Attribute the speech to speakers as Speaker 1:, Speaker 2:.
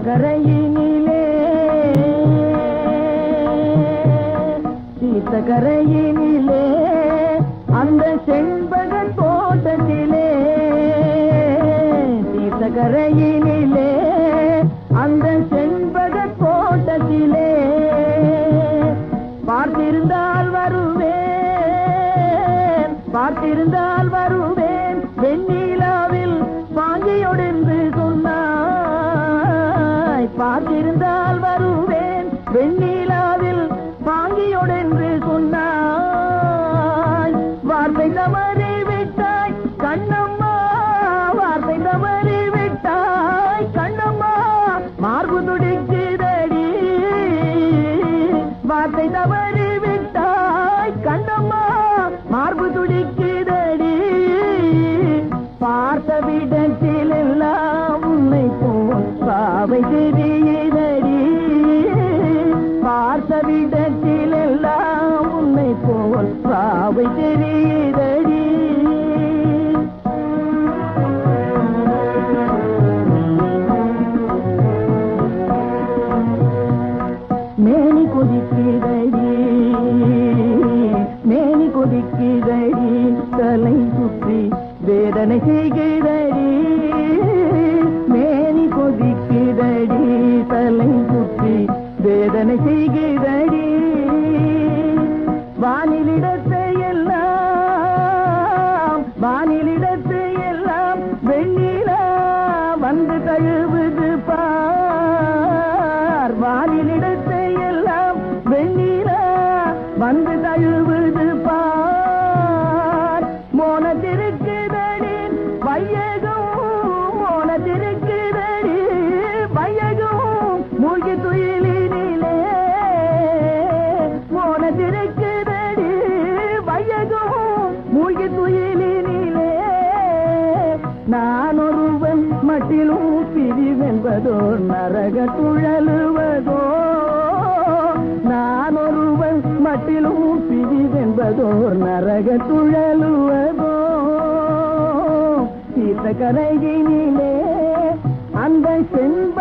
Speaker 1: கரையினிலே கரையினிலே அந்த செண்பக தோட்டத்திலே கரையினிலே அந்த செண்பக தோட்டத்திலே பார்த்திருந்தால் வருவேன் வெண்ணிலாவில் பாங்கியோடென்று சொன்னாய். பார்த்திருந்தால் வருவேன் வெண்ணிலாவில் பாங்கியோடென்று சொன்னாய். வார்த்தை தவறி விட்டாய் கண்ணம்மா, வார்த்தை தவறி விட்டாய் கண்ணம்மா, மார்பு துடிக்குதடி. வார்த்தை தவறி விட்டாய் கண்ணம்மா, மார்பு துடிக்குதடி. பார்த்த விடத்தில் எல்லாம் உன்னை போல் பாவை தெரியுதடி. பார்த்த விடத்தில் எல்லாம் உன்னை போல் பாவை தெரியுதடி. மேனி கொதிக்குதடி, மேனி கொதிக்குதடி, தலை சுற்றி வேதனை செய்கிறடி. மேனி கொதிக்குதடி, தலை சுற்றி வேதனை செய்கிறடி. வானிலிடத்தை எல்லாம் வெண்ணிலா வந்து தழுவுது பார். வானிலிடத்தை எல்லாம் வெண்ணிலா வந்து தழுவுது பார். மோனத்திருக்குதடி வையகம், மோனத்திருக்குதடி வையகம், மூழ்கி துயிலினிலே. மோனத்திருக்குதடி வையகம், மூழ்கி துயிலினிலே. நான் ஒருவன் மட்டிலும் பிரிவென்பதோ நரக துழலுவதோ. நான் ஒருவன் மட்டிலும் பிரிவென்பதோ நரக துழலுவதோ. கரையினிலே அந்த செண்ப